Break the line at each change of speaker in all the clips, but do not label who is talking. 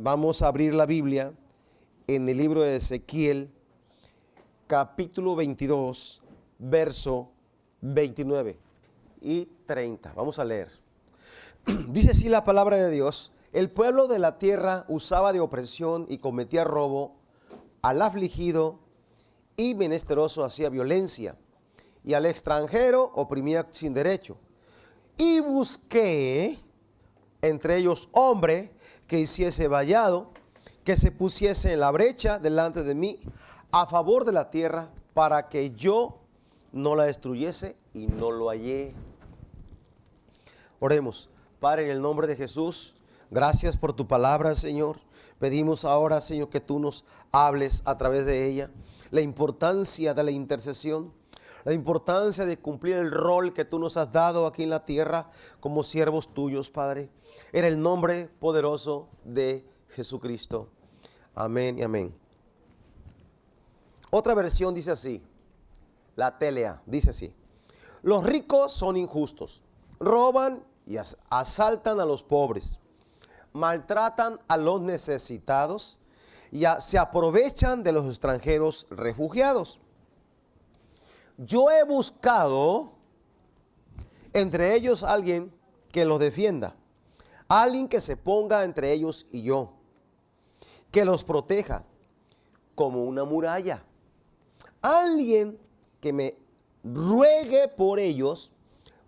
Vamos a abrir la Biblia en el libro de Ezequiel, capítulo 22, verso 29 y 30. Vamos a leer. Dice así la palabra de Dios: el pueblo de la tierra usaba de opresión y cometía robo, al afligido y menesteroso hacía violencia, y al extranjero oprimía sin derecho. Y busqué entre ellos hombre que hiciese vallado, que se pusiese en la brecha delante de mí a favor de la tierra, para que yo no la destruyese, y no lo hallé. Oremos. Padre, en el nombre de Jesús, gracias por tu palabra, Señor. Pedimos ahora, Señor, que tú nos hables a través de ella. La importancia de la intercesión, la importancia de cumplir el rol que tú nos has dado aquí en la tierra como siervos tuyos, Padre. En el nombre poderoso de Jesucristo. Amén y amén. Otra versión dice así, la TLA, dice así: los ricos son injustos, roban y asaltan a los pobres, maltratan a los necesitados y se aprovechan de los extranjeros refugiados. Yo he buscado entre ellos a alguien que los defienda, alguien que se ponga entre ellos y yo, que los proteja como una muralla, alguien que me ruegue por ellos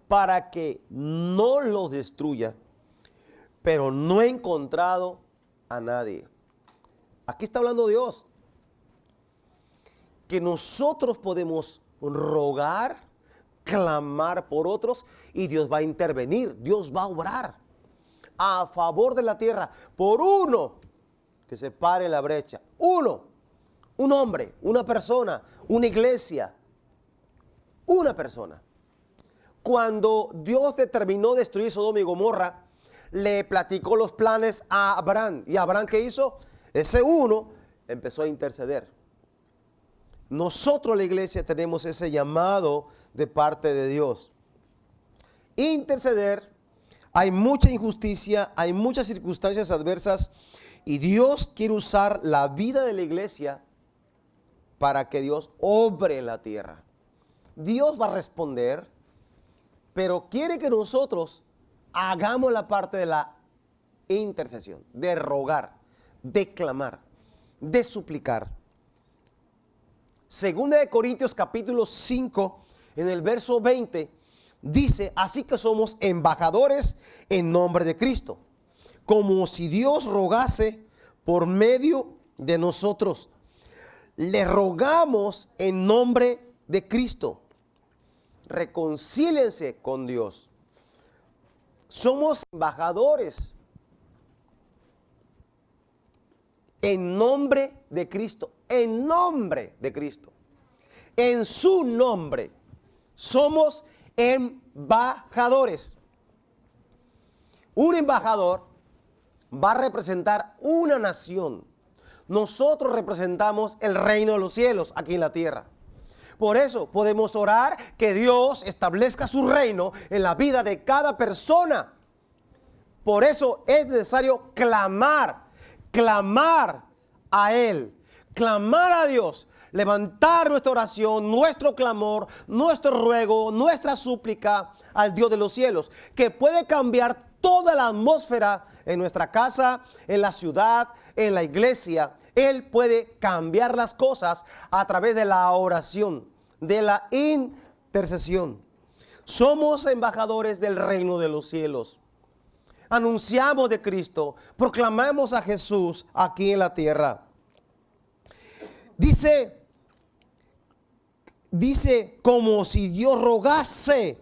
para que no los destruya, pero no he encontrado a nadie. Aquí está hablando Dios, que nosotros podemos rogar, clamar por otros, y Dios va a intervenir, Dios va a obrar a favor de la tierra por uno que se pare la brecha. Uno, un hombre, una persona, una iglesia, una persona. Cuando Dios determinó destruir Sodoma y Gomorra, le platicó los planes a Abraham. ¿Y Abraham qué hizo? Ese uno empezó a interceder. Nosotros, la iglesia, tenemos ese llamado de parte de Dios. Interceder. Hay mucha injusticia, hay muchas circunstancias adversas, y Dios quiere usar la vida de la iglesia para que Dios obre en la tierra. Dios va a responder, pero quiere que nosotros hagamos la parte de la intercesión, de rogar, de clamar, de suplicar. Segunda de Corintios capítulo 5, en el verso 20, dice: así que somos embajadores en nombre de Cristo, como si Dios rogase por medio de nosotros. Le rogamos en nombre de Cristo. Reconcílense con Dios. Somos embajadores en nombre de Cristo. En nombre de Cristo. En su nombre. Somos embajadores. Un embajador va a representar una nación. Nosotros representamos el reino de los cielos aquí en la tierra. Por eso podemos orar que Dios establezca su reino en la vida de cada persona. Por eso es necesario clamar a Él, clamar a Dios, levantar nuestra oración, nuestro clamor, nuestro ruego, nuestra súplica al Dios de los cielos, que puede cambiar toda la atmósfera en nuestra casa, en la ciudad, en la iglesia. Él puede cambiar las cosas a través de la oración, de la intercesión. Somos embajadores del reino de los cielos. Anunciamos de Cristo, proclamamos a Jesús aquí en la tierra. Dice como si Dios rogase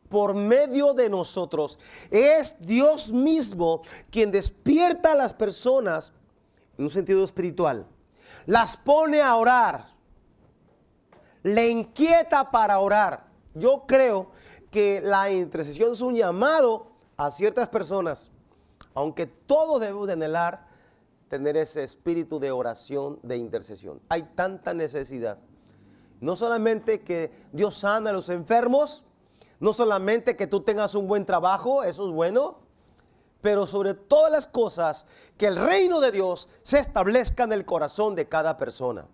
por medio de nosotros. Es Dios mismo quien despierta a las personas en un sentido espiritual. Las pone a orar. Le inquieta para orar. Yo creo que la intercesión es un llamado a ciertas personas, aunque todos debemos de anhelar tener ese espíritu de oración, de intercesión. Hay tanta necesidad. No solamente que Dios sana a los enfermos, no solamente que tú tengas un buen trabajo, eso es bueno, pero sobre todas las cosas, que el reino de Dios se establezca en el corazón de cada persona.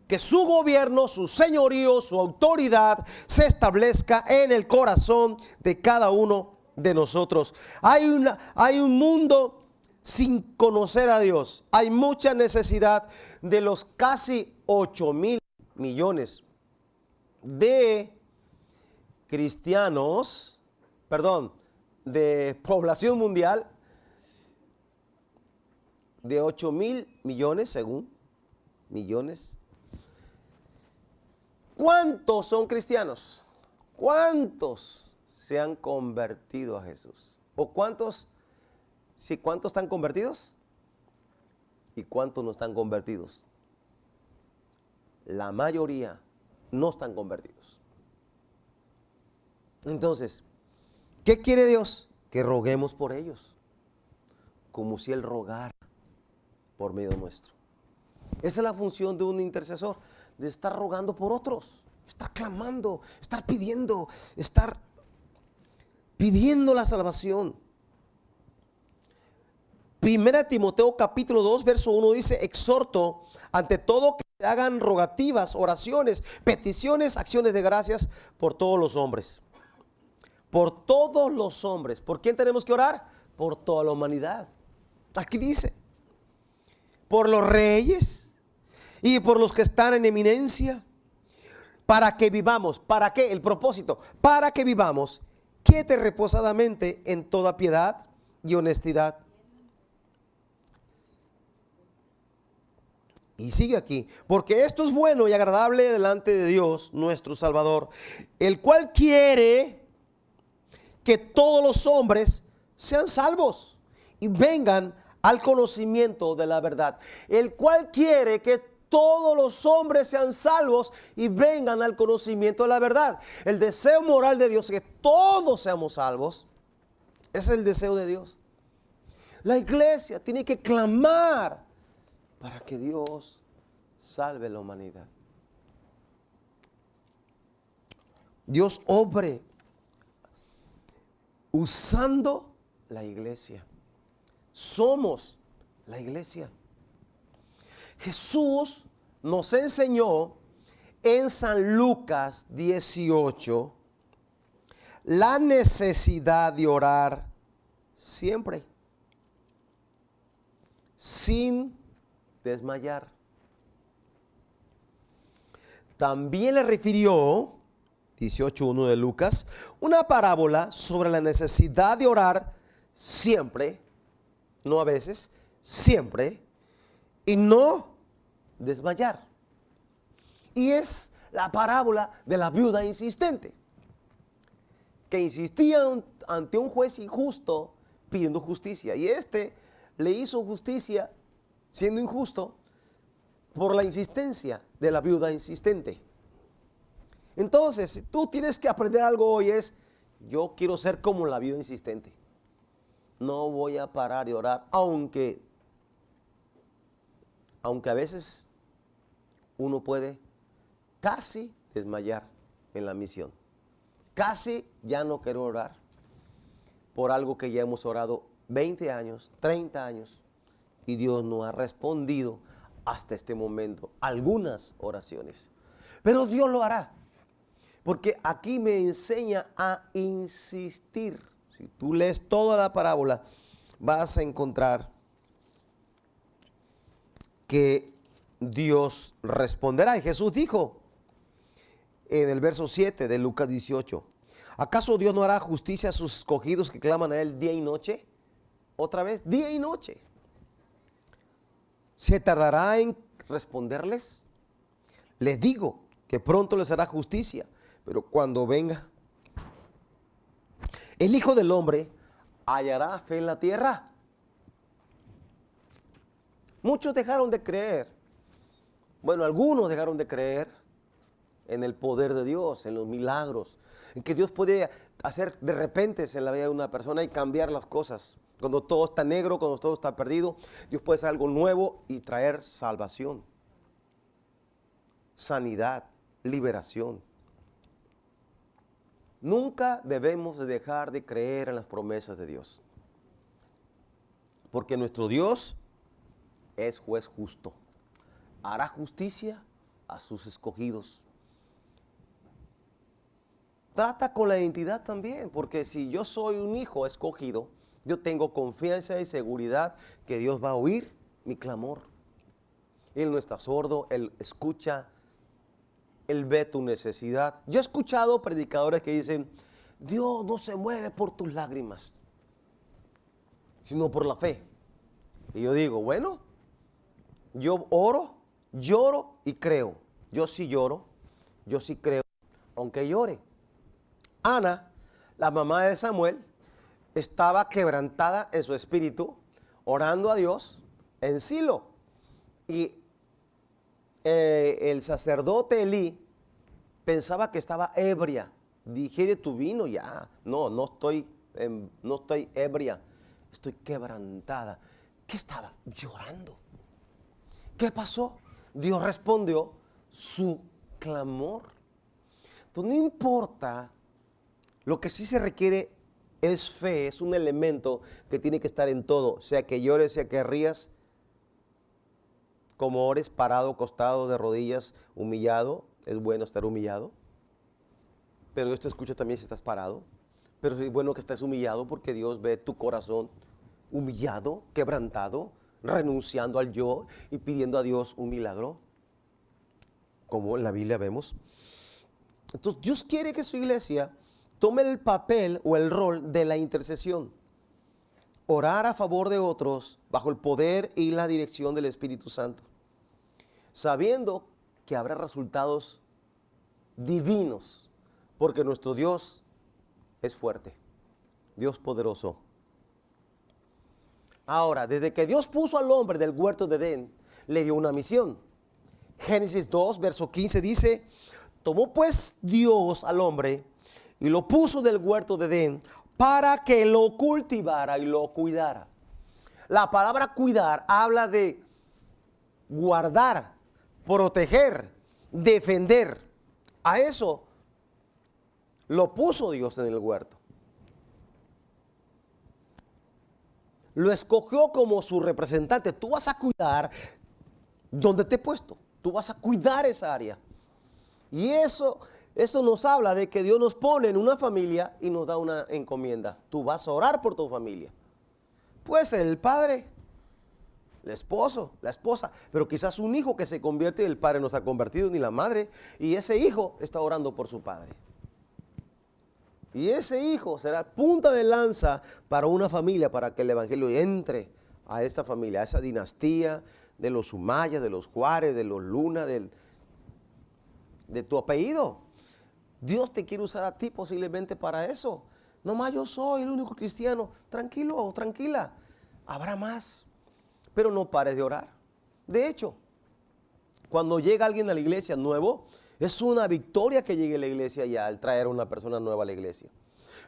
Que su gobierno, su señorío, su autoridad se establezca en el corazón de cada uno de nosotros. Hay un mundo sin conocer a Dios. Hay mucha necesidad de los casi 8,000 millones de cristianos, de población mundial, de 8,000 millones, según millones. ¿Cuántos son cristianos? ¿Cuántos se han convertido a Jesús? ¿O cuántos están convertidos? ¿Y cuántos no están convertidos? La mayoría no están convertidos. Entonces, ¿qué quiere Dios? Que roguemos por ellos, como si Él rogara por medio nuestro. Esa es la función de un intercesor, de estar rogando por otros, estar clamando, estar pidiendo la salvación. Primera Timoteo capítulo 2, verso 1 dice: exhorto ante todo que se hagan rogativas, oraciones, peticiones, acciones de gracias por todos los hombres. Por todos los hombres. ¿Por quién tenemos que orar? Por toda la humanidad. Aquí dice: por los reyes y por los que están en eminencia, para que vivamos. ¿Para qué? El propósito. Para que vivamos quiete reposadamente en toda piedad y honestidad. Y sigue aquí: porque esto es bueno y agradable delante de Dios nuestro Salvador, el cual quiere que todos los hombres sean salvos y vengan al conocimiento de la verdad. El cual quiere que todos los hombres sean salvos y vengan al conocimiento de la verdad. El deseo moral de Dios es que todos seamos salvos. Ese es el deseo de Dios. La iglesia tiene que clamar para que Dios salve la humanidad. Dios obre usando la iglesia. Somos la iglesia. Jesús nos enseñó en San Lucas 18 la necesidad de orar siempre, sin desmayar. También le refirió, 18:1 de Lucas, una parábola sobre la necesidad de orar siempre, no a veces, siempre, y no desmayar. Y es la parábola de la viuda insistente, que insistía ante un juez injusto pidiendo justicia. Y este le hizo justicia siendo injusto por la insistencia de la viuda insistente. Entonces, si tú tienes que aprender algo hoy es: yo quiero ser como la viuda insistente. No voy a parar de orar, aunque a veces uno puede casi desmayar en la misión. Casi ya no quiero orar por algo que ya hemos orado 20 años, 30 años, y Dios no ha respondido hasta este momento algunas oraciones. Pero Dios lo hará, porque aquí me enseña a insistir. Si tú lees toda la parábola, vas a encontrar que Dios responderá. Y Jesús dijo en el verso 7 de Lucas 18: ¿acaso Dios no hará justicia a sus escogidos que claman a Él día y noche? Otra vez, día y noche. ¿Se tardará en responderles? Les digo que pronto les hará justicia, pero cuando venga el Hijo del Hombre, ¿hallará fe en la tierra? Muchos dejaron de creer. Bueno, algunos dejaron de creer en el poder de Dios, en los milagros, en que Dios puede hacer de repente en la vida de una persona y cambiar las cosas. Cuando todo está negro, cuando todo está perdido, Dios puede hacer algo nuevo y traer salvación, sanidad, liberación. Nunca debemos de dejar de creer en las promesas de Dios. Porque nuestro Dios es juez justo. Hará justicia a sus escogidos. Trata con la identidad también, porque si yo soy un hijo escogido, yo tengo confianza y seguridad que Dios va a oír mi clamor. Él no está sordo, Él escucha, Él ve tu necesidad. Yo he escuchado predicadores que dicen, Dios no se mueve por tus lágrimas, sino por la fe. Y yo digo, bueno, yo oro, lloro y creo. Yo sí lloro, yo sí creo, aunque llore. Ana, la mamá de Samuel, estaba quebrantada en su espíritu, orando a Dios en Silo. Y el sacerdote Elí pensaba que estaba ebria. Digiere tu vino ya. No estoy ebria, estoy quebrantada. ¿Qué estaba? Llorando. ¿Qué pasó? Dios respondió su clamor. Entonces no importa, lo que sí se requiere es fe, es un elemento que tiene que estar en todo, sea que llores, sea que rías, como ores, parado, acostado, de rodillas, humillado, es bueno estar humillado, pero Dios te escucha también si estás parado, pero es bueno que estés humillado porque Dios ve tu corazón humillado, quebrantado, renunciando al yo y pidiendo a Dios un milagro, como en la Biblia vemos. Entonces Dios quiere que su iglesia tome el papel o el rol de la intercesión. Orar a favor de otros bajo el poder y la dirección del Espíritu Santo. Sabiendo que habrá resultados divinos. Porque nuestro Dios es fuerte. Dios poderoso. Ahora, desde que Dios puso al hombre del huerto de Edén, le dio una misión. Génesis 2, verso 15 dice, tomó pues Dios al hombre y lo puso del huerto de Edén para que lo cultivara y lo cuidara. La palabra cuidar habla de guardar, proteger, defender. A eso lo puso Dios en el huerto. Lo escogió como su representante. Tú vas a cuidar donde te he puesto. Tú vas a cuidar esa área. Y eso nos habla de que Dios nos pone en una familia y nos da una encomienda. Tú vas a orar por tu familia. Puede ser el padre, el esposo, la esposa, pero quizás un hijo que se convierte y el padre no se ha convertido ni la madre, y ese hijo está orando por su padre. Y ese hijo será punta de lanza para una familia, para que el evangelio entre a esta familia, a esa dinastía de los Umayas, de los Juárez, de los Luna, de tu apellido. Dios te quiere usar a ti posiblemente para eso. No más yo soy el único cristiano. Tranquilo o tranquila. Habrá más. Pero no pares de orar. De hecho, cuando llega alguien a la iglesia nuevo, es una victoria que llegue a la iglesia ya al traer a una persona nueva a la iglesia.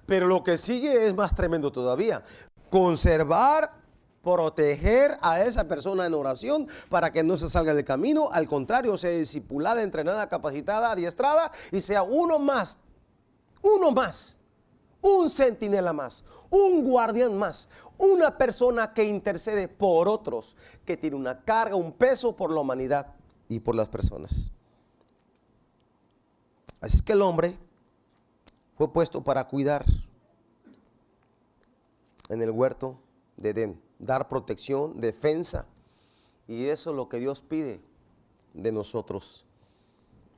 Pero lo que sigue es más tremendo todavía. Conservar, proteger a esa persona en oración para que no se salga del camino. Al contrario, sea discipulada, entrenada, capacitada, adiestrada y sea uno más, un centinela más, un guardián más, una persona que intercede por otros, que tiene una carga, un peso por la humanidad y por las personas. Así es que el hombre fue puesto para cuidar en el huerto de Edén, dar protección, defensa. Y eso es lo que Dios pide de nosotros.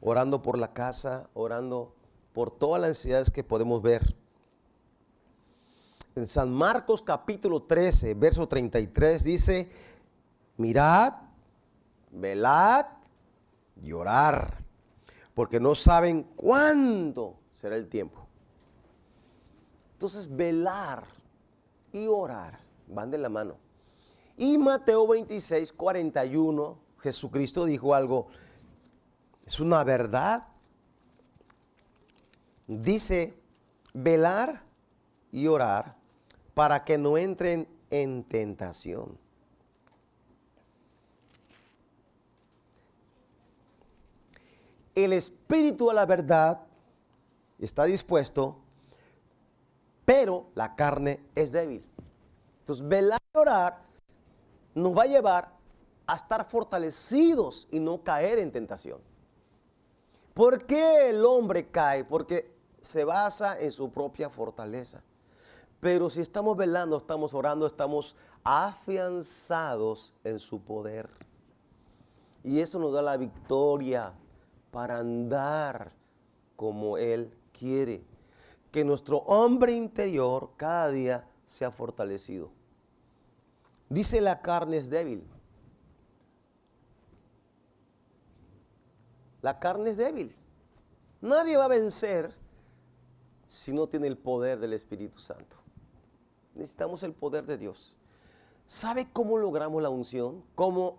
Orando por la casa, orando por todas las necesidades que podemos ver. En San Marcos capítulo 13, verso 33 dice, mirad, velad y orad, porque no saben cuándo será el tiempo. Entonces, velar y orar van de la mano. Y Mateo 26, 41, Jesucristo dijo algo, es una verdad. Dice, velar y orar para que no entren en tentación. El espíritu a la verdad está dispuesto, pero la carne es débil. Entonces, velar y orar nos va a llevar a estar fortalecidos y no caer en tentación. ¿Por qué el hombre cae? Porque se basa en su propia fortaleza. Pero si estamos velando, estamos orando, estamos afianzados en su poder. Y eso nos da la victoria para andar como Él quiere. Que nuestro hombre interior cada día sea fortalecido. Dice: la carne es débil. La carne es débil. Nadie va a vencer si no tiene el poder del Espíritu Santo. Necesitamos el poder de Dios. ¿Sabe cómo logramos la unción? ¿Cómo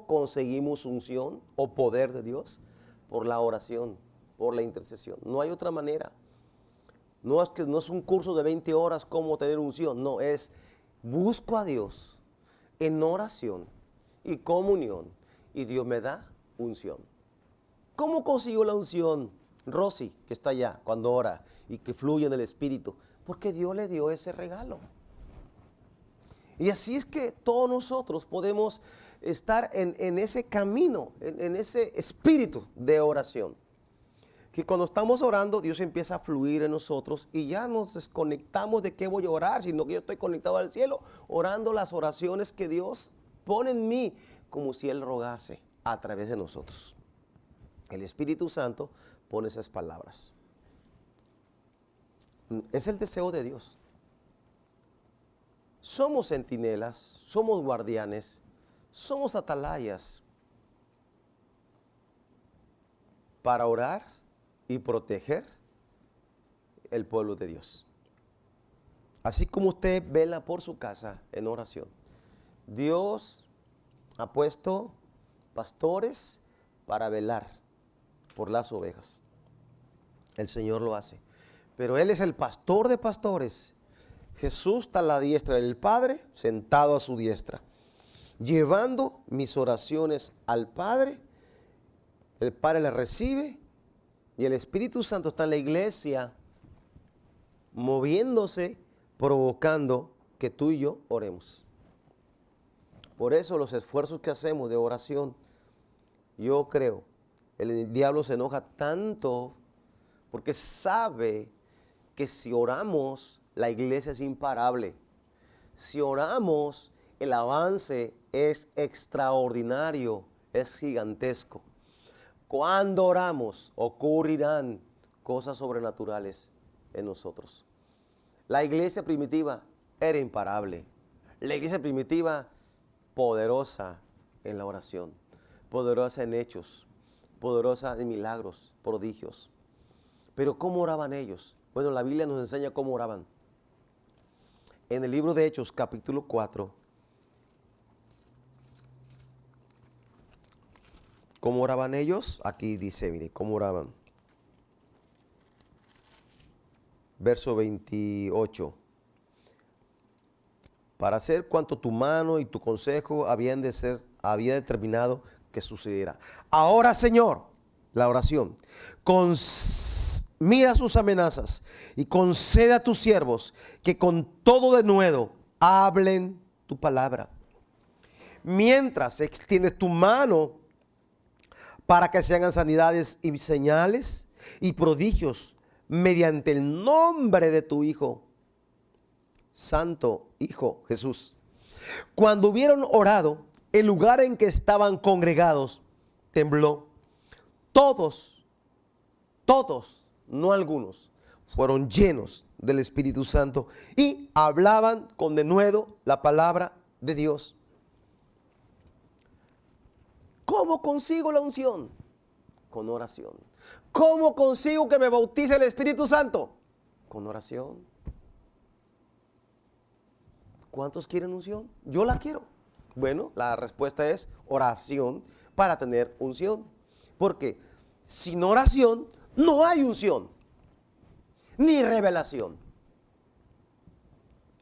conseguimos unción o poder de Dios? Por la oración, por la intercesión. No hay otra manera. No es un curso de 20 horas cómo tener unción. No, es busco a Dios en oración y comunión y Dios me da unción. ¿Cómo consigo la unción? Rosy, que está allá cuando ora y que fluye en el Espíritu, porque Dios le dio ese regalo. Y así es que todos nosotros podemos estar en ese camino, en ese espíritu de oración. Que cuando estamos orando, Dios empieza a fluir en nosotros y ya nos desconectamos de qué voy a orar, sino que yo estoy conectado al cielo, orando las oraciones que Dios pone en mí, como si Él rogase a través de nosotros. El Espíritu Santo pone esas palabras. Es el deseo de Dios. Somos centinelas, somos guardianes, somos atalayas para orar y proteger el pueblo de Dios. Así como usted vela por su casa en oración, Dios ha puesto pastores para velar por las ovejas. El Señor lo hace. Pero Él es el pastor de pastores. Jesús está a la diestra del Padre, sentado a su diestra, llevando mis oraciones al Padre. El Padre las recibe y el Espíritu Santo está en la iglesia, moviéndose, provocando que tú y yo oremos. Por eso los esfuerzos que hacemos de oración, yo creo, el diablo se enoja tanto porque sabe que si oramos, la iglesia es imparable. Si oramos, el avance es extraordinario, es gigantesco. Cuando oramos, ocurrirán cosas sobrenaturales en nosotros. La iglesia primitiva era imparable. La iglesia primitiva, poderosa en la oración, poderosa en hechos, poderosa en milagros, prodigios. Pero ¿cómo oraban ellos? Bueno, la Biblia nos enseña cómo oraban. En el libro de Hechos, capítulo 4, ¿cómo oraban ellos? Aquí dice, mire, ¿cómo oraban? Verso 28. Para hacer cuanto tu mano y tu consejo había determinado que sucediera. Ahora, Señor, la oración, mira sus amenazas y concede a tus siervos que con todo denuedo hablen tu palabra. Mientras extiendes tu mano para que se hagan sanidades y señales y prodigios mediante el nombre de tu Hijo, Santo Hijo Jesús. Cuando hubieron orado, el lugar en que estaban congregados tembló. Todos, no algunos, fueron llenos del Espíritu Santo y hablaban con denuedo la palabra de Dios. ¿Cómo consigo la unción? Con oración. ¿Cómo consigo que me bautice el Espíritu Santo? Con oración. ¿Cuántos quieren unción? Yo la quiero. Bueno, la respuesta es oración para tener unción. Porque sin oración no hay unción, ni revelación,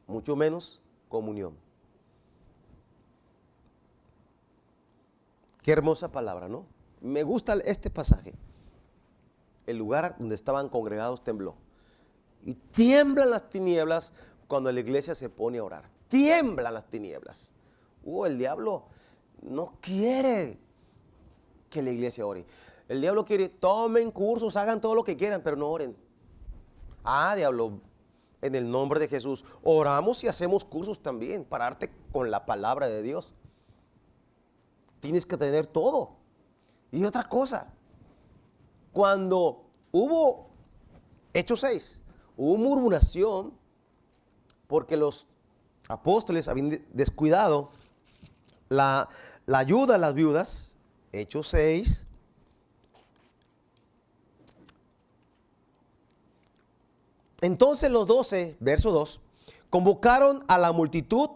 mucho menos comunión. Qué hermosa palabra, ¿no? Me gusta este pasaje. El lugar donde estaban congregados tembló. Y tiemblan las tinieblas cuando la iglesia se pone a orar. Tiemblan las tinieblas. El diablo no quiere que la iglesia ore. El diablo quiere, tomen cursos, hagan todo lo que quieran, pero no oren. Diablo, en el nombre de Jesús, oramos y hacemos cursos también, pararte con la palabra de Dios. Tienes que tener todo. Y otra cosa, cuando hubo Hechos 6, hubo murmuración porque los apóstoles habían descuidado la ayuda a las viudas. Hechos 6. Entonces los 12, verso 2, convocaron a la multitud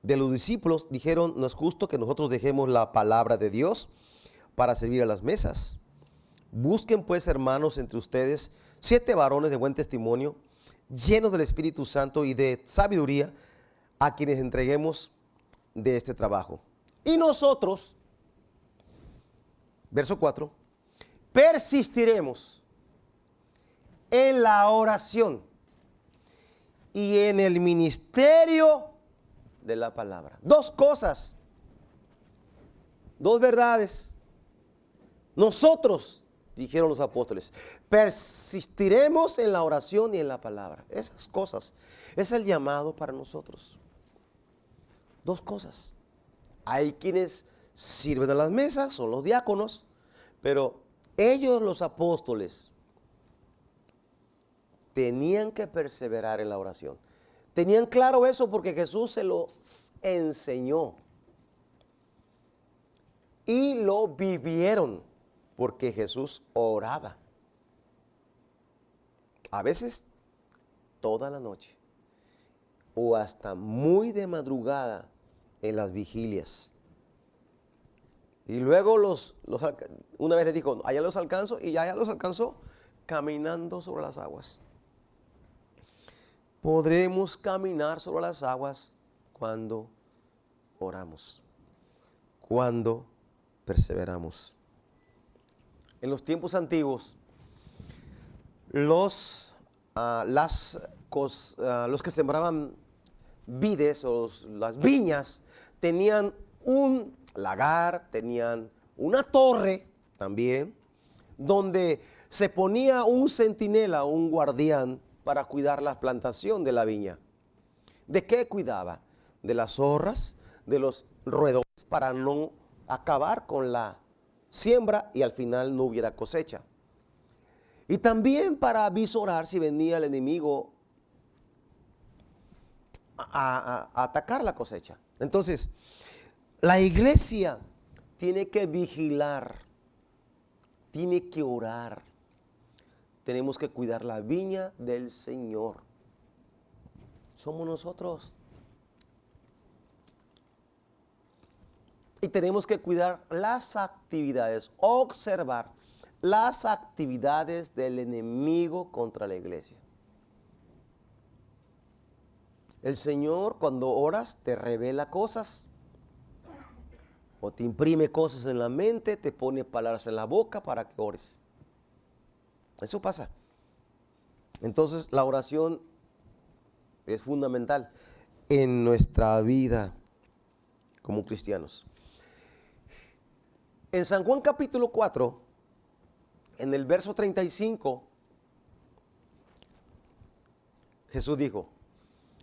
de los discípulos, dijeron, no es justo que nosotros dejemos la palabra de Dios para servir a las mesas. Busquen pues, hermanos, entre ustedes 7 varones de buen testimonio, llenos del Espíritu Santo y de sabiduría, a quienes entreguemos de este trabajo. Y nosotros, verso 4, persistiremos en la oración y en el ministerio de la palabra. 2 cosas, 2 verdades. Nosotros, dijeron los apóstoles, persistiremos en la oración y en la palabra. Esas cosas es el llamado para nosotros. 2 cosas. Hay quienes sirven a las mesas, son los diáconos, pero ellos, los apóstoles, tenían que perseverar en la oración. Tenían claro eso porque Jesús se los enseñó. Y lo vivieron porque Jesús oraba. A veces toda la noche o hasta muy de madrugada en las vigilias. Y luego una vez les dijo, allá los alcanzo, y allá los alcanzó caminando sobre las aguas. Podremos caminar sobre las aguas cuando oramos, cuando perseveramos. En los tiempos antiguos, los que sembraban vides o las viñas tenían un lagar, tenían una torre también, donde se ponía un centinela, un guardián, para cuidar la plantación de la viña. ¿De qué cuidaba? De las zorras, de los roedores, para no acabar con la siembra y al final no hubiera cosecha. Y también para visorar si venía el enemigo a atacar la cosecha. Entonces, la iglesia tiene que vigilar, tiene que orar. Tenemos que cuidar la viña del Señor. Somos nosotros. Y tenemos que cuidar las actividades, observar las actividades del enemigo contra la iglesia. El Señor, cuando oras, te revela cosas o te imprime cosas en la mente, te pone palabras en la boca para que ores. Eso pasa. Entonces la oración es fundamental en nuestra vida como cristianos. En San Juan capítulo 4, en el verso 35, Jesús dijo,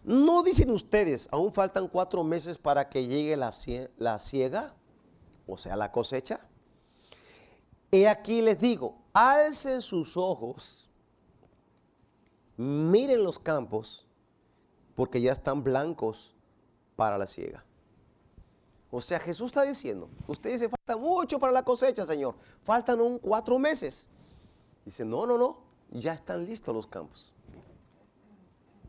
¿no dicen ustedes, aún faltan 4 meses para que llegue la siega? O sea, la cosecha. He aquí les digo, alcen sus ojos, miren los campos, porque ya están blancos para la siega. O sea, Jesús está diciendo, usted dice, falta mucho para la cosecha, Señor. Faltan 4 meses. Dice, no, ya están listos los campos.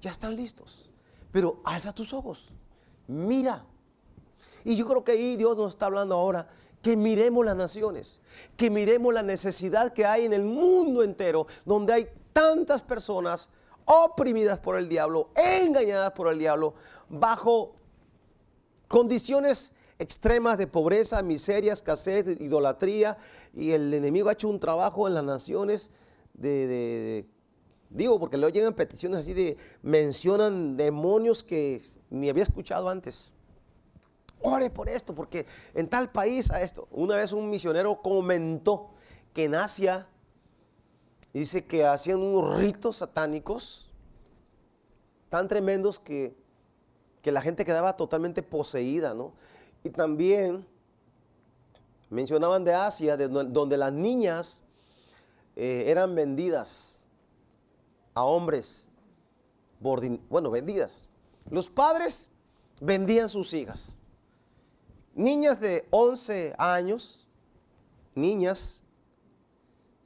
Ya están listos. Pero alza tus ojos, mira. Y yo creo que ahí Dios nos está hablando ahora, que miremos las naciones, que miremos la necesidad que hay en el mundo entero, donde hay tantas personas oprimidas por el diablo, engañadas por el diablo, bajo condiciones extremas de pobreza, miseria, escasez, de idolatría, y el enemigo ha hecho un trabajo en las naciones digo, porque luego llegan peticiones así mencionan demonios que ni había escuchado antes. ore por esto, porque en tal país a esto. Una vez un misionero comentó que en Asia, dice que hacían unos ritos satánicos tan tremendos que la gente quedaba totalmente poseída, ¿no? Y también mencionaban de Asia, donde las niñas eran vendidas a hombres, vendidas. Los padres vendían sus hijas. Niñas de 11 años, niñas,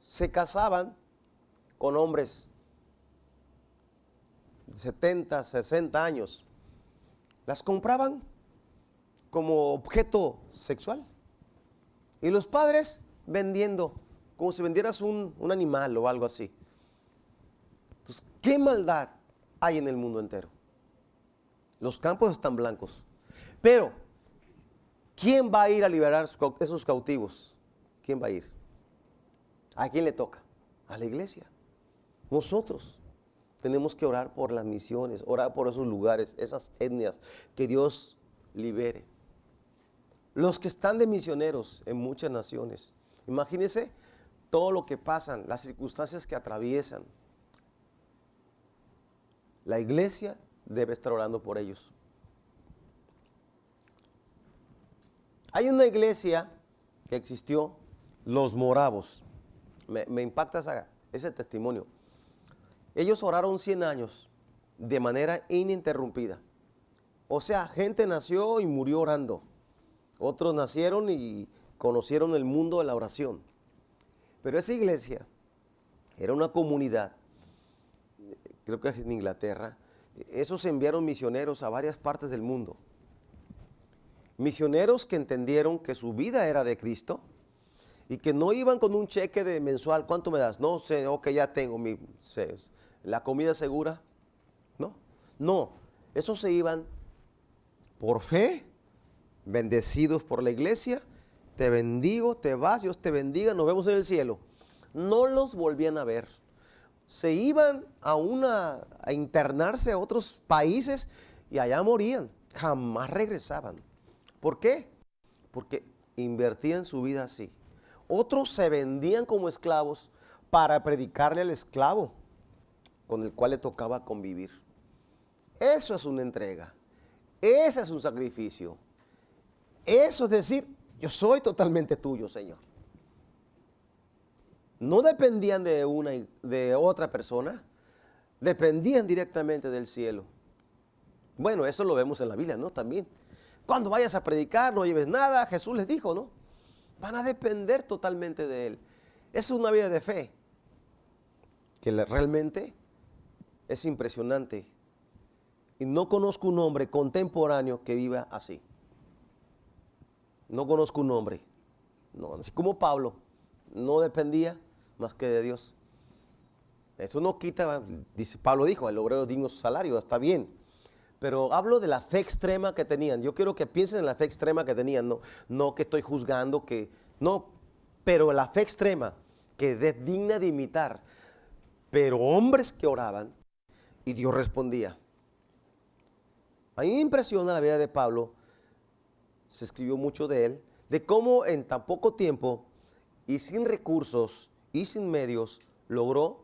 se casaban con hombres de 70, 60 años. Las compraban como objeto sexual. Y los padres vendiendo, como si vendieras un animal o algo así. Entonces, ¿qué maldad hay en el mundo entero? Los campos están blancos. Pero, ¿quién va a ir a liberar esos cautivos? ¿Quién va a ir? ¿A quién le toca? A la iglesia. Nosotros tenemos que orar por las misiones, orar por esos lugares, esas etnias, que Dios libere. Los que están de misioneros en muchas naciones, imagínense todo lo que pasan, las circunstancias que atraviesan. La iglesia debe estar orando por ellos. Hay una iglesia que existió, los moravos. Me impacta ese testimonio. Ellos oraron 100 años de manera ininterrumpida. O sea, gente nació y murió orando. Otros nacieron y conocieron el mundo de la oración. Pero esa iglesia era una comunidad, creo que es en Inglaterra. Esos enviaron misioneros a varias partes del mundo. Misioneros que entendieron que su vida era de Cristo y que no iban con un cheque de mensual. ¿Cuánto me das? No sé, ok, ya tengo la comida segura. No, esos se iban por fe, bendecidos por la iglesia. Te bendigo, te vas, Dios te bendiga, nos vemos en el cielo. No los volvían a ver. Se iban a internarse a otros países y allá morían. Jamás regresaban. ¿Por qué? Porque invertían su vida así. Otros se vendían como esclavos para predicarle al esclavo con el cual le tocaba convivir. Eso es una entrega. Ese es un sacrificio. Eso es decir, yo soy totalmente tuyo, Señor. No dependían de otra persona, dependían directamente del cielo. Bueno, eso lo vemos en la Biblia, ¿no? También. Cuando vayas a predicar, no lleves nada, Jesús les dijo, ¿no? Van a depender totalmente de Él. Es una vida de fe que realmente es impresionante. Y no conozco un hombre contemporáneo que viva así. No conozco un hombre. No, así como Pablo, no dependía más que de Dios. Eso no quita, dice Pablo dijo, el obrero digno su salario, está bien. Pero hablo de la fe extrema que tenían. Yo quiero que piensen en la fe extrema que tenían. No que estoy juzgando, no, pero la fe extrema que es digna de imitar. Pero hombres que oraban y Dios respondía. A mí me impresiona la vida de Pablo. Se escribió mucho de él, de cómo en tan poco tiempo y sin recursos y sin medios logró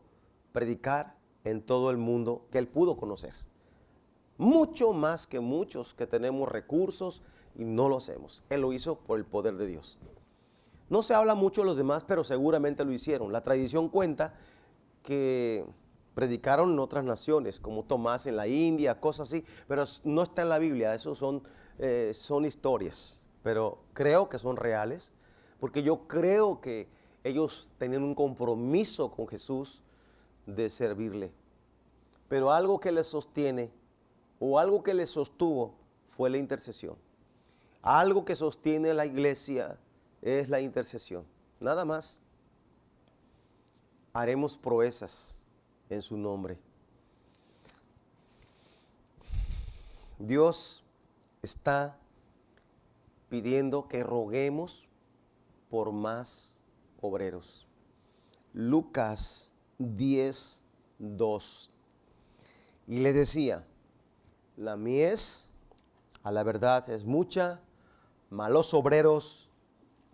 predicar en todo el mundo que él pudo conocer. Mucho más que muchos que tenemos recursos y no lo hacemos. Él lo hizo por el poder de Dios. No se habla mucho de los demás, pero seguramente lo hicieron. La tradición cuenta que predicaron en otras naciones, como Tomás en la India, cosas así, pero no está en la Biblia, eso son historias, pero creo que son reales, porque yo creo que ellos tenían un compromiso con Jesús de servirle. Pero algo que les sostiene o algo que les sostuvo fue la intercesión. Algo que sostiene la iglesia es la intercesión. Nada más. Haremos proezas en su nombre. Dios está pidiendo que roguemos por más obreros. Lucas 10:2. Y les decía, la mies a la verdad es mucha, mas los obreros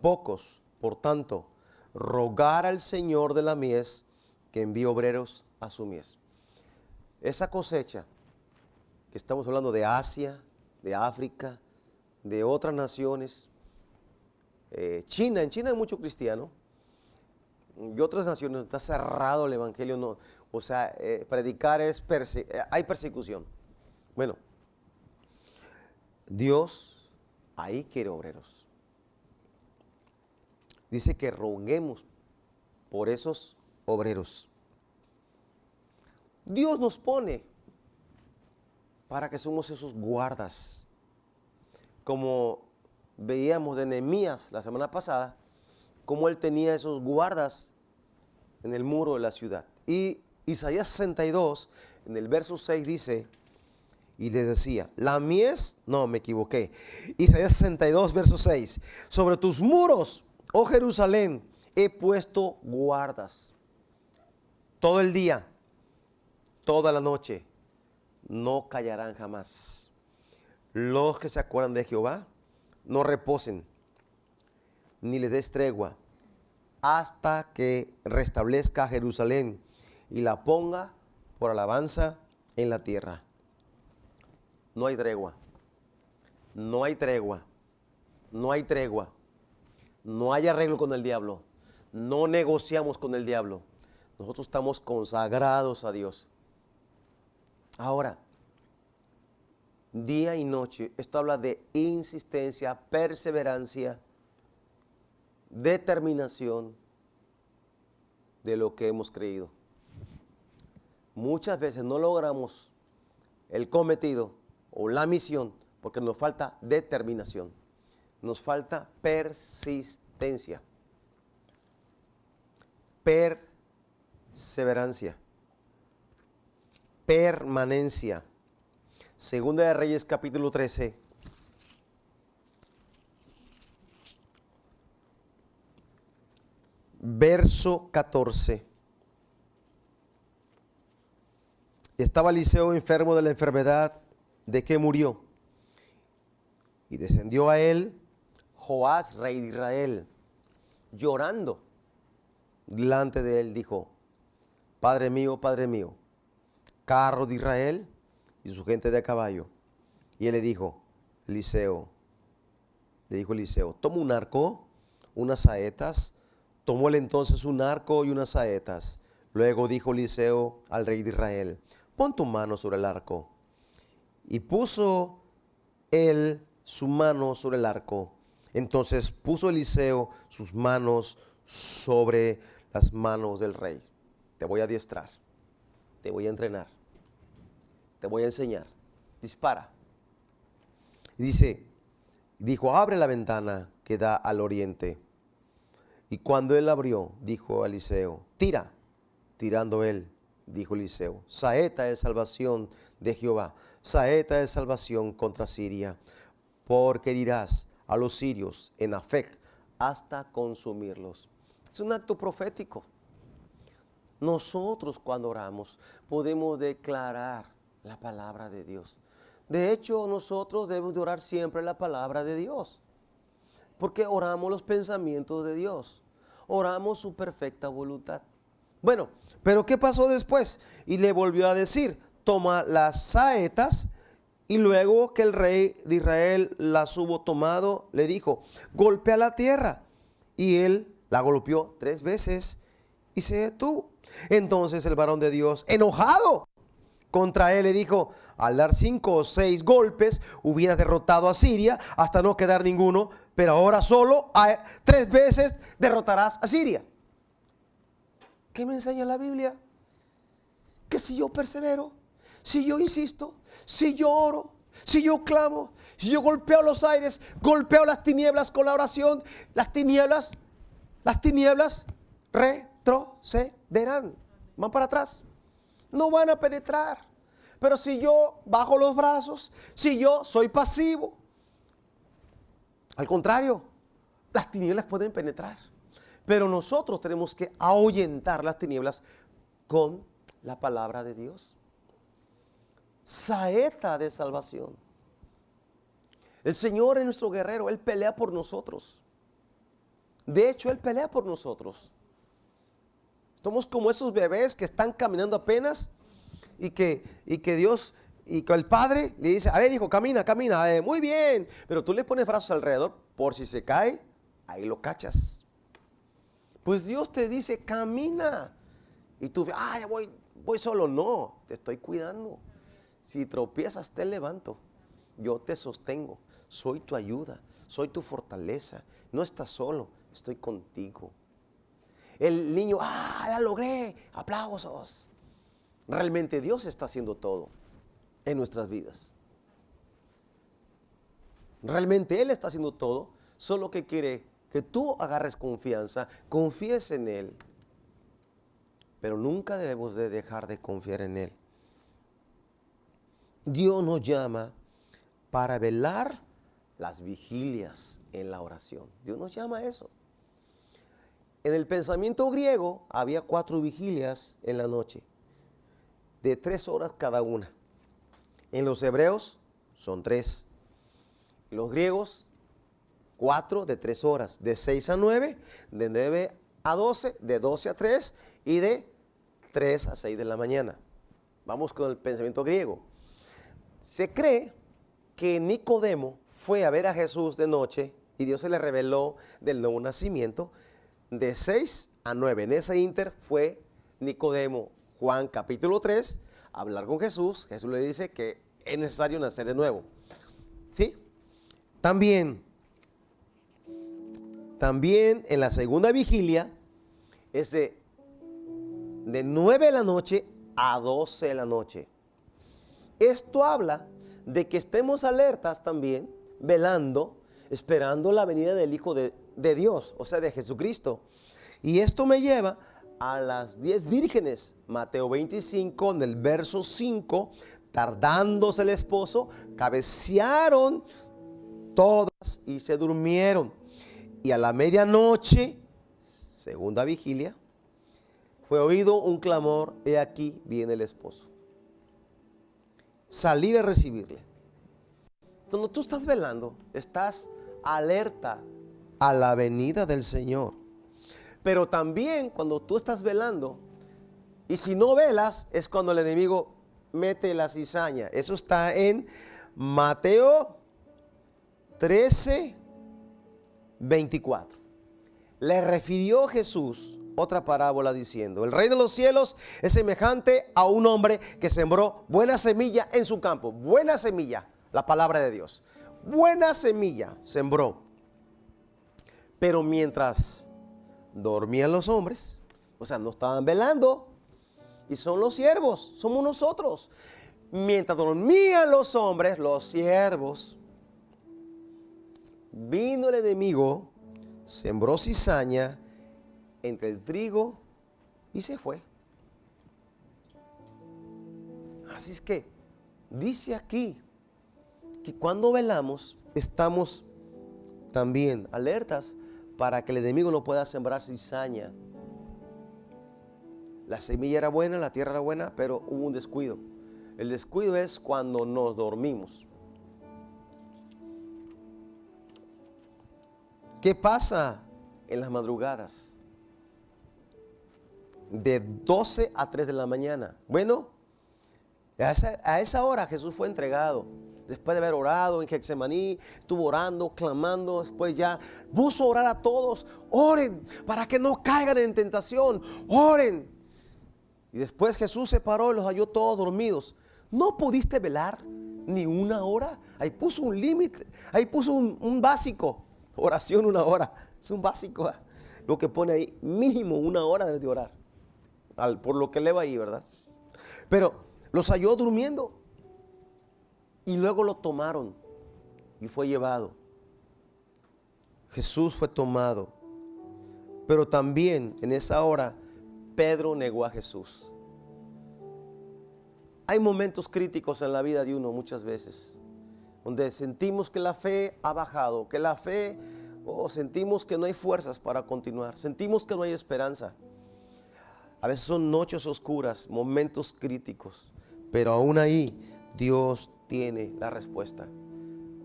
pocos. Por tanto, rogar al Señor de la mies que envíe obreros a su mies. Esa cosecha que estamos hablando de Asia, de África, de otras naciones, China, en China hay muchos cristianos, y otras naciones está cerrado el evangelio, no, o sea, predicar es, hay persecución. Bueno, Dios ahí quiere obreros. Dice que roguemos por esos obreros. Dios nos pone para que somos esos guardas. Como veíamos de Nehemías la semana pasada, cómo él tenía esos guardas en el muro de la ciudad. Y Isaías 62, en el verso 6 dice, y le decía, la mies, no, me equivoqué. Isaías 62, verso 6, sobre tus muros, oh Jerusalén, he puesto guardas. Todo el día, toda la noche, no callarán jamás. Los que se acuerdan de Jehová, no reposen, ni les des tregua, hasta que restablezca Jerusalén y la ponga por alabanza en la tierra. No hay tregua, no hay tregua, no hay tregua, no hay arreglo con el diablo, no negociamos con el diablo. Nosotros estamos consagrados a Dios. Ahora, día y noche, esto habla de insistencia, perseverancia, determinación de lo que hemos creído. Muchas veces no logramos el cometido o la misión porque nos falta determinación, nos falta persistencia, perseverancia, permanencia. Segunda de Reyes capítulo 13. Verso 14. Estaba Eliseo enfermo de la enfermedad de que murió. Y descendió a él Joás, rey de Israel, llorando delante de él, dijo, Padre mío, carro de Israel y su gente de a caballo. Y él le dijo, Eliseo, toma un arco, unas saetas. Tomó él entonces un arco y unas saetas. Luego dijo Eliseo al rey de Israel, pon tu mano sobre el arco. Y puso él su mano sobre el arco. Entonces puso Eliseo sus manos sobre las manos del rey. Te voy a adiestrar, te voy a entrenar, te voy a enseñar. Dispara. Y dijo, abre la ventana que da al oriente. Y cuando él abrió, dijo a Eliseo, tira. Tirando él, dijo Eliseo, saeta de salvación de Jehová, saeta de salvación contra Siria, porque herirás a los sirios en Afec hasta consumirlos. Es un acto profético. Nosotros cuando oramos podemos declarar la palabra de Dios. De hecho, nosotros debemos de orar siempre la palabra de Dios, porque oramos los pensamientos de Dios, oramos su perfecta voluntad. Bueno, pero ¿qué pasó después? Y le volvió a decir, toma las saetas, y luego que el rey de Israel las hubo tomado, le dijo, golpea la tierra. Y él la golpeó 3 veces y se detuvo. Entonces el varón de Dios, enojado contra él, le dijo, al dar 5 o 6 golpes, hubiera derrotado a Siria hasta no quedar ninguno, pero ahora solo 3 veces derrotarás a Siria. ¿Qué me enseña la Biblia? Que si yo persevero, si yo insisto, si yo oro, si yo clamo, si yo golpeo los aires, golpeo las tinieblas con la oración, las tinieblas retrocederán, van para atrás, no van a penetrar. Pero si yo bajo los brazos, si yo soy pasivo, al contrario, las tinieblas pueden penetrar. Pero nosotros tenemos que ahuyentar las tinieblas con la palabra de Dios. Saeta de salvación. El Señor es nuestro guerrero, Él pelea por nosotros. De hecho, Él pelea por nosotros. Somos como esos bebés que están caminando apenas y que Dios, y que el Padre le dice, a ver, hijo, camina, camina, muy bien. Pero tú le pones brazos alrededor por si se cae, ahí lo cachas. Pues Dios te dice, camina. Y tú, ya voy solo. No, te estoy cuidando. Si tropiezas, te levanto. Yo te sostengo. Soy tu ayuda. Soy tu fortaleza. No estás solo. Estoy contigo. El niño, la logré. Aplausos. Realmente Dios está haciendo todo en nuestras vidas. Realmente Él está haciendo todo. Solo que quiere que tú agarres confianza, confíes en Él. Pero nunca debemos de dejar de confiar en Él. Dios nos llama para velar las vigilias en la oración. Dios nos llama a eso. En el pensamiento griego había 4 vigilias en la noche, de 3 horas cada una. En los hebreos son 3. Los griegos, 4 de 3 horas, de 6 a 9, de 9 a 12, de 12 a 3 y de 3 a 6 de la mañana. Vamos con el pensamiento griego. Se cree que Nicodemo fue a ver a Jesús de noche y Dios se le reveló del nuevo nacimiento de 6 a 9. En ese inter fue Nicodemo, Juan capítulo 3, a hablar con Jesús. Jesús le dice que es necesario nacer de nuevo. ¿Sí? También en la segunda vigilia es de 9 de la noche a 12 de la noche. Esto habla de que estemos alertas también, velando, esperando la venida del Hijo de Dios, o sea, de Jesucristo. Y esto me lleva a las 10 vírgenes. Mateo 25, en el verso 5, tardándose el esposo, cabecearon todas y se durmieron. Y a la medianoche, segunda vigilia, fue oído un clamor, he aquí viene el esposo. Salir a recibirle. Cuando tú estás velando, estás alerta a la venida del Señor. Pero también cuando tú estás velando, y si no velas, es cuando el enemigo mete la cizaña. Eso está en Mateo 13, 24. Le refirió Jesús otra parábola diciendo, el reino de los cielos es semejante a un hombre que sembró buena semilla en su campo. Buena semilla, la palabra de Dios. Buena semilla sembró. Pero mientras dormían los hombres, o sea, no estaban velando, y son los siervos, somos nosotros. Mientras dormían los hombres, los siervos, vino el enemigo, sembró cizaña entre el trigo y se fue. Así es que dice aquí que cuando velamos estamos también alertas para que el enemigo no pueda sembrar cizaña. La semilla era buena, la tierra era buena, pero hubo un descuido. El descuido es cuando nos dormimos. ¿Qué pasa en las madrugadas? De 12 a 3 de la mañana. Bueno, a esa hora Jesús fue entregado. Después de haber orado en Getsemaní, estuvo orando, clamando. Después ya puso a orar a todos. Oren para que no caigan en tentación. Oren. Y después Jesús se paró y los halló todos dormidos. ¿No pudiste velar ni una hora? Ahí puso un límite. Ahí puso un básico. Oración 1 hora. Es un básico. Lo que pone ahí, mínimo 1 hora debes de orar. Por lo que leo ahí, ¿verdad? Pero los halló durmiendo. Y luego lo tomaron y fue llevado. Jesús fue tomado. Pero también en esa hora Pedro negó a Jesús. Hay momentos críticos en la vida de uno muchas veces, donde sentimos que la fe ha bajado, que la fe, sentimos que no hay fuerzas para continuar, sentimos que no hay esperanza. A veces son noches oscuras, momentos críticos, pero aún ahí Dios tiene la respuesta.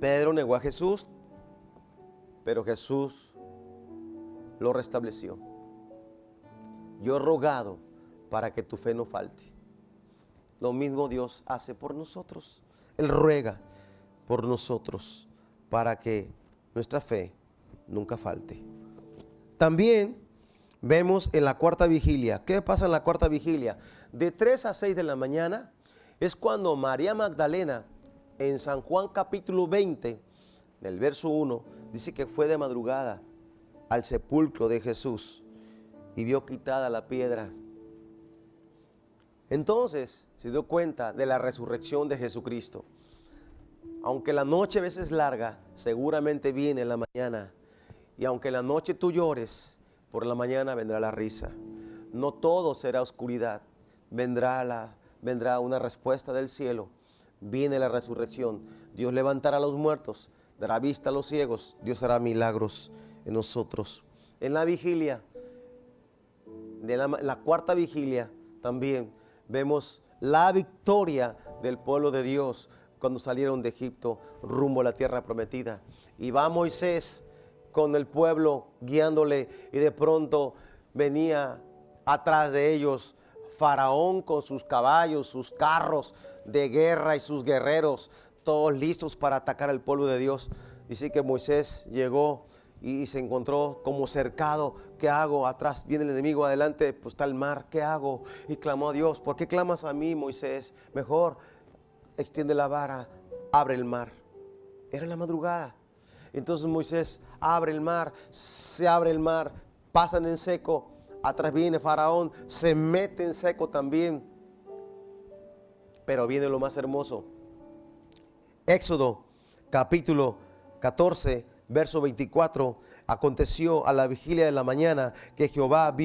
Pedro negó a Jesús, pero Jesús lo restableció. Yo he rogado para que tu fe no falte. Lo mismo Dios hace por nosotros. Él ruega por nosotros para que nuestra fe nunca falte. También vemos en la cuarta vigilia. ¿Qué pasa en la cuarta vigilia? De 3 a 6 de la mañana es cuando María Magdalena, en San Juan capítulo 20, del verso 1, dice que fue de madrugada al sepulcro de Jesús y vio quitada la piedra. Entonces se dio cuenta de la resurrección de Jesucristo. Aunque la noche a veces es larga, seguramente viene la mañana. Y aunque la noche tú llores, por la mañana vendrá la risa. No todo será oscuridad. Vendrá una respuesta del cielo. Viene la resurrección. Dios levantará a los muertos, dará vista a los ciegos. Dios hará milagros en nosotros. En la vigilia, la cuarta vigilia, también vemos la victoria del pueblo de Dios cuando salieron de Egipto rumbo a la tierra prometida. Y va Moisés con el pueblo guiándole, y de pronto venía atrás de ellos Faraón con sus caballos, sus carros de guerra y sus guerreros, todos listos para atacar al pueblo de Dios. Dice que Moisés llegó y se encontró como cercado. ¿Qué hago? Atrás viene el enemigo, adelante pues está el mar. ¿Qué hago? Y clamó a Dios. ¿Por qué clamas a mí, Moisés? Mejor extiende la vara, abre el mar. Era la madrugada. Entonces Moisés abre el mar, se abre el mar, pasan en seco. Atrás viene Faraón, se mete en seco también. Pero viene lo más hermoso. Éxodo capítulo 14, verso 24. Aconteció a la vigilia de la mañana que Jehová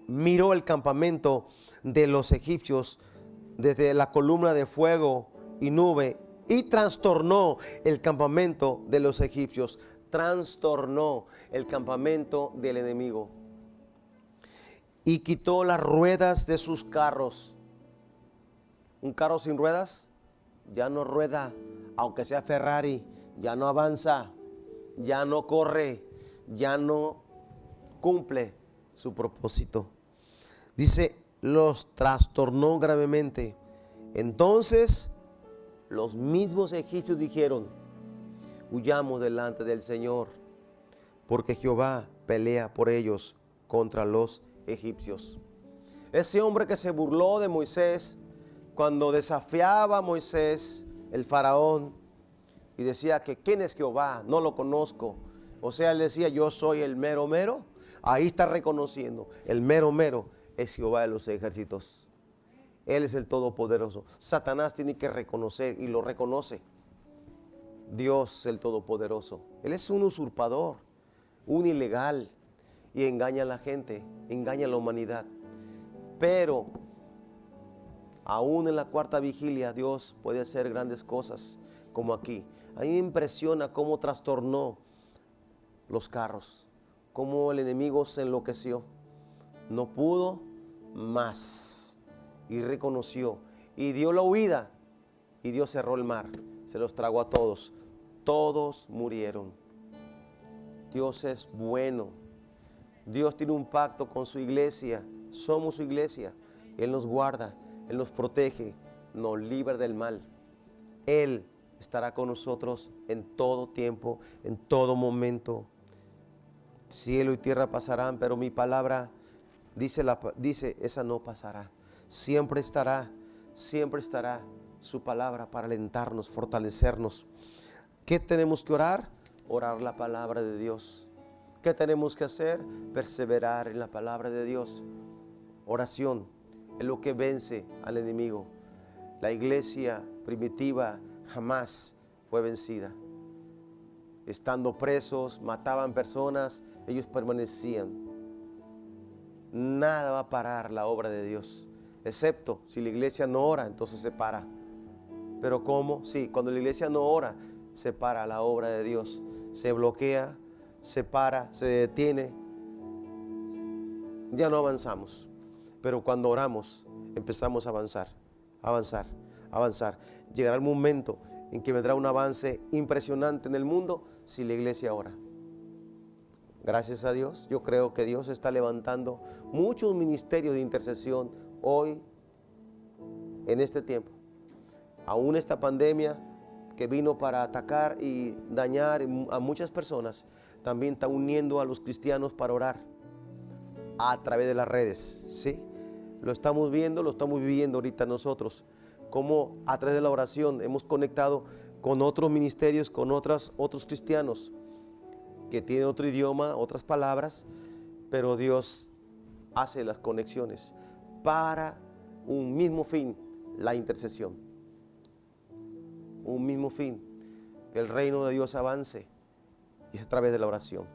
miró el campamento de los egipcios desde la columna de fuego y nube, y trastornó el campamento de los egipcios. Trastornó el campamento del enemigo. Y quitó las ruedas de sus carros. Un carro sin ruedas ya no rueda, aunque sea Ferrari, ya no avanza, ya no corre, ya no cumple su propósito. Dice, los trastornó gravemente. Entonces los mismos egipcios dijeron, huyamos delante del Señor, porque Jehová pelea por ellos contra los egipcios. Ese hombre que se burló de Moisés cuando desafiaba a Moisés, el faraón, y decía que ¿quién es Jehová? No lo conozco. O sea, él decía, yo soy el mero mero. Ahí está reconociendo, el mero mero es Jehová de los ejércitos. Él es el Todopoderoso. Satanás tiene que reconocer, y lo reconoce, Dios el Todopoderoso. Él es un usurpador, un ilegal, y engaña a la gente, engaña a la humanidad. Pero aún en la cuarta vigilia Dios puede hacer grandes cosas, como aquí. A mí me impresiona cómo trastornó los carros, cómo el enemigo se enloqueció. No pudo más y reconoció y dio la huida, y Dios cerró el mar, se los tragó a todos. Todos murieron. Dios es bueno. Dios tiene un pacto con su iglesia. Somos su iglesia. Él nos guarda, Él nos protege, nos libra del mal. Él estará con nosotros en todo tiempo, en todo momento. Cielo y tierra pasarán, pero mi palabra, dice, esa no pasará. Siempre estará su palabra para alentarnos, fortalecernos. ¿Qué tenemos que orar? Orar la palabra de Dios. ¿Qué tenemos que hacer? Perseverar en la palabra de Dios. Oración es lo que vence al enemigo. La iglesia primitiva jamás fue vencida. Estando presos, mataban personas, ellos permanecían. Nada va a parar la obra de Dios, excepto si la iglesia no ora, entonces se para. Pero ¿cómo? Sí, cuando la iglesia no ora, se para la obra de Dios, se bloquea, se para, se detiene, ya no avanzamos. Pero cuando oramos, empezamos a avanzar. Llegará el momento en que vendrá un avance impresionante en el mundo si la iglesia ora. Gracias a Dios, yo creo que Dios está levantando muchos ministerios de intercesión hoy, en este tiempo. Aún esta pandemia que vino para atacar y dañar a muchas personas, también está uniendo a los cristianos para orar a través de las redes, ¿sí? Lo estamos viendo, lo estamos viviendo ahorita nosotros, como a través de la oración hemos conectado con otros ministerios, con otros cristianos que tienen otro idioma, otras palabras, pero Dios hace las conexiones para un mismo fin, la intercesión. Un mismo fin, que el reino de Dios avance, y es a través de la oración.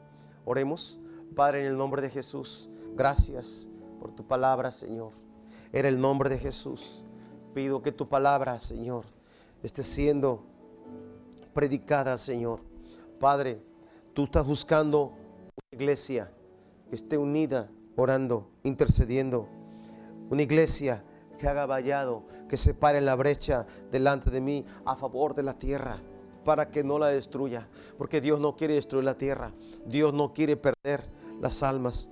Oremos. Padre, en el nombre de Jesús, gracias por tu palabra, Señor. En el nombre de Jesús, pido que tu palabra, Señor, esté siendo predicada, Señor. Padre, tú estás buscando una iglesia que esté unida, orando, intercediendo. Una iglesia que haga vallado, que se pare en la brecha delante de mí a favor de la tierra, para que no la destruya, porque Dios no quiere destruir la tierra, Dios no quiere perder las almas.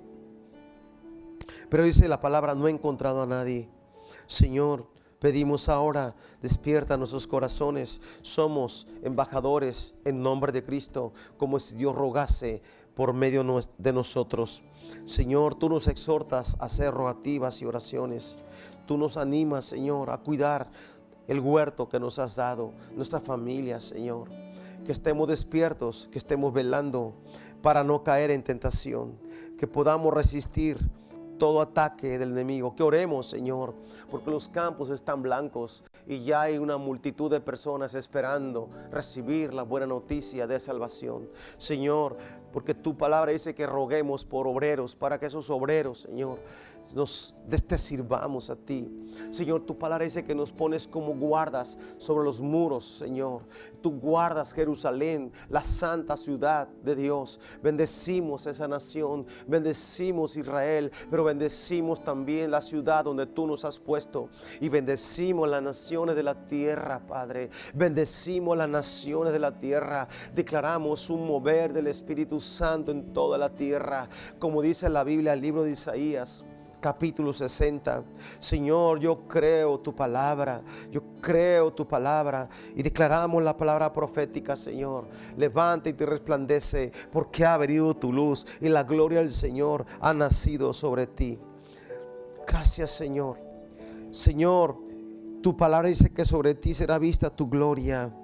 Pero dice la palabra, no he encontrado a nadie. Señor, pedimos ahora, despierta nuestros corazones. Somos embajadores en nombre de Cristo, como si Dios rogase por medio de nosotros. Señor, tú nos exhortas a hacer rogativas y oraciones. Tú nos animas, Señor, a cuidar el huerto que nos has dado, nuestra familia, Señor. Que estemos despiertos, que estemos velando para no caer en tentación, que podamos resistir todo ataque del enemigo. Que oremos, Señor, porque los campos están blancos y ya hay una multitud de personas esperando recibir la buena noticia de salvación. Señor, porque tu palabra dice que roguemos por obreros, para que esos obreros, Señor, te sirvamos a ti. Señor, tu palabra dice que nos pones como guardas sobre los muros, Señor. Tú guardas Jerusalén, la santa ciudad de Dios. Bendecimos esa nación, bendecimos Israel, pero bendecimos también la ciudad donde tú nos has puesto, y bendecimos las naciones de la tierra, Padre. Bendecimos las naciones de la tierra. Declaramos un mover del Espíritu Santo en toda la tierra, como dice la Biblia, el libro de Isaías capítulo 60. Señor, yo creo tu palabra, y declaramos la palabra profética, Señor. Levanta y te resplandece, porque ha venido tu luz y la gloria del Señor ha nacido sobre ti. Gracias, Señor. Señor, tu palabra dice que sobre ti será vista tu gloria.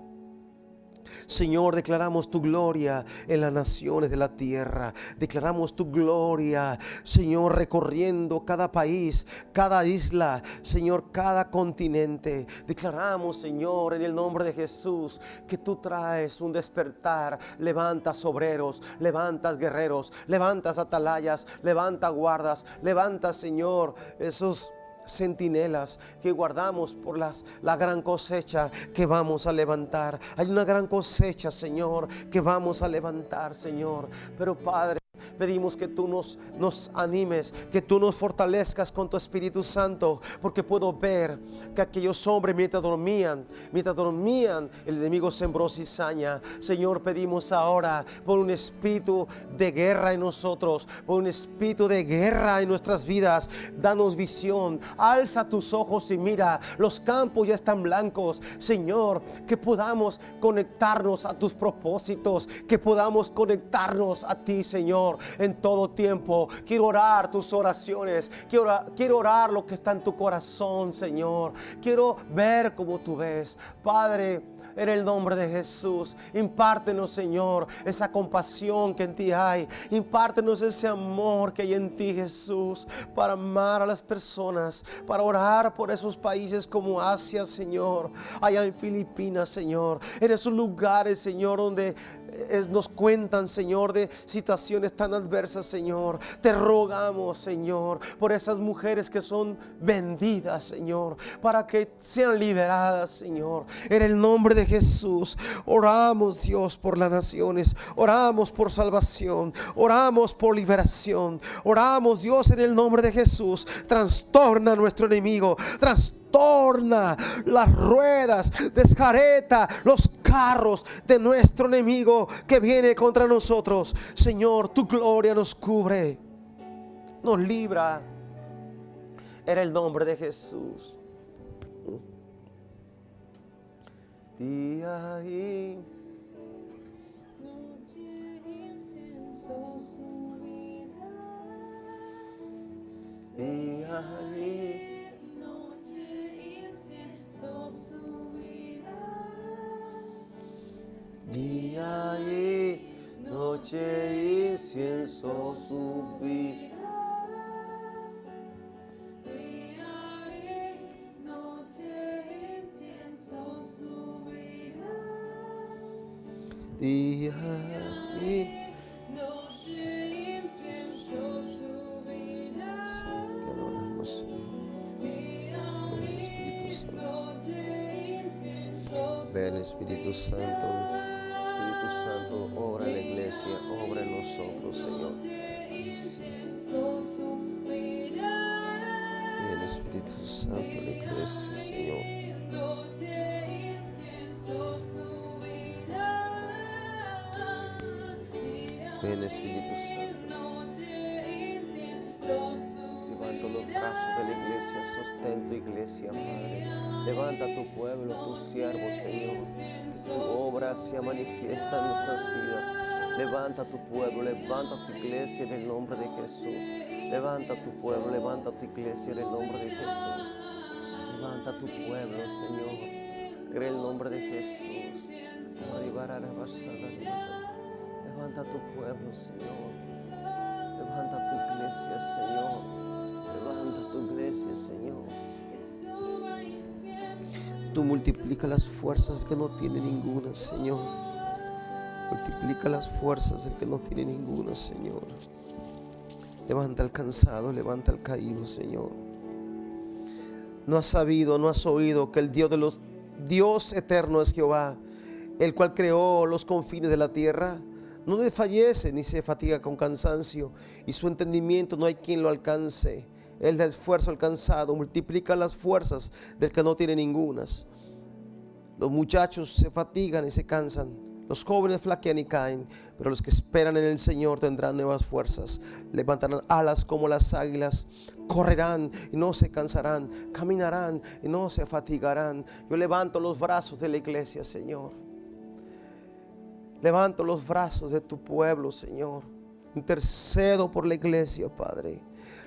Señor, declaramos tu gloria en las naciones de la tierra. Declaramos tu gloria, Señor, recorriendo cada país, cada isla, Señor, cada continente. Declaramos, Señor, en el nombre de Jesús, que tú traes un despertar. Levantas obreros, levantas guerreros, levantas atalayas, levantas guardas, levantas, Señor, esos centinelas que guardamos por la gran cosecha que vamos a levantar. Hay una gran cosecha, Señor, que vamos a levantar, Señor. Pero Padre, pedimos que tú nos animes, que tú nos fortalezcas con tu Espíritu Santo, porque puedo ver que aquellos hombres mientras dormían, el enemigo sembró cizaña. Señor, pedimos ahora por un espíritu de guerra en nosotros, por un espíritu de guerra en nuestras vidas. Danos visión, alza tus ojos y mira, los campos ya están blancos. Señor, que podamos conectarnos a tus propósitos, que podamos conectarnos a ti, Señor, en todo tiempo. Quiero orar tus oraciones, quiero orar lo que está en tu corazón, Señor. Quiero ver como tú ves, Padre. En el nombre de Jesús, impártenos, Señor, esa compasión que en ti hay. Impártenos ese amor que hay en ti, Jesús, para amar a las personas, para orar por esos países como Asia, Señor, allá en Filipinas, Señor, en esos lugares, Señor, donde nos cuentan, Señor, de situaciones tan adversas, Señor. Te rogamos, Señor, por esas mujeres que son vendidas, Señor, para que sean liberadas, Señor. En el nombre de Jesús, oramos, Dios, por las naciones. Oramos por salvación. Oramos por liberación. Oramos, Dios, en el nombre de Jesús. Trastorna a nuestro enemigo. Trastorna torna las ruedas, descareta los carros de nuestro enemigo que viene contra nosotros. Señor, tu gloria nos cubre, nos libra. En el nombre de Jesús. Día y día y noche incienso subirá. Día y noche incienso subirá. Te adoramos. Ven Espíritu Santo. Espíritu Santo, obra en la iglesia, obra en nosotros, Señor. Ven Espíritu Santo en la iglesia, Señor. Ven Espíritu Santo. Levanto los brazos de la iglesia, sostén tu iglesia, Padre. Levanta tu pueblo, tus siervos, Señor. Que tu obra sea manifiesta en nuestras vidas. Levanta tu pueblo, levanta tu iglesia en el nombre de Jesús. Levanta tu pueblo, levanta tu iglesia en el nombre de Jesús. Levanta tu pueblo, Señor, en el nombre de Jesús. Levanta tu pueblo, Señor. Levanta tu iglesia, Señor. Levanta tu iglesia, Señor. Tú multiplica las fuerzas del que no tiene ninguna, Señor. Multiplica las fuerzas del que no tiene ninguna, Señor. Levanta al cansado, levanta al caído, Señor. No has sabido, no has oído que el Dios eterno es Jehová, el cual creó los confines de la tierra. No desfallece ni se fatiga con cansancio, y su entendimiento no hay quien lo alcance. Él da esfuerzo al cansado, multiplica las fuerzas del que no tiene ningunas. Los muchachos se fatigan y se cansan, los jóvenes flaquean y caen, pero los que esperan en el Señor tendrán nuevas fuerzas. Levantarán alas como las águilas, correrán y no se cansarán, caminarán y no se fatigarán. Yo levanto los brazos de la iglesia, Señor. Levanto los brazos de tu pueblo, Señor. Intercedo por la iglesia, Padre.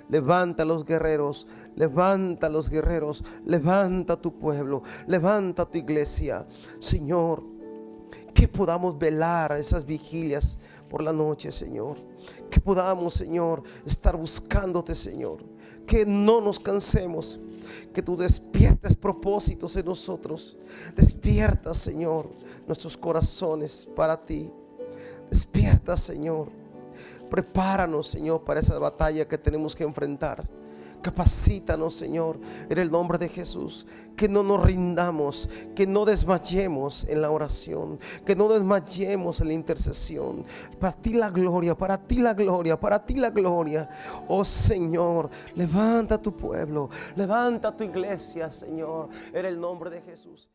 Levanta a los guerreros, levanta a los guerreros, levanta a tu pueblo, levanta a tu iglesia, Señor. Que podamos velar a esas vigilias por la noche, Señor. Que podamos, Señor, estar buscándote, Señor. Que no nos cansemos. Que tú despiertes propósitos en nosotros. Despierta, Señor, nuestros corazones para ti. Despierta, Señor. Prepáranos, Señor, para esa batalla que tenemos que enfrentar. Capacítanos, Señor, en el nombre de Jesús. Que no nos rindamos, que no desmayemos en la oración, que no desmayemos en la intercesión. Para ti la gloria, para ti la gloria, para ti la gloria. Oh Señor, levanta tu pueblo, levanta tu iglesia, Señor, en el nombre de Jesús.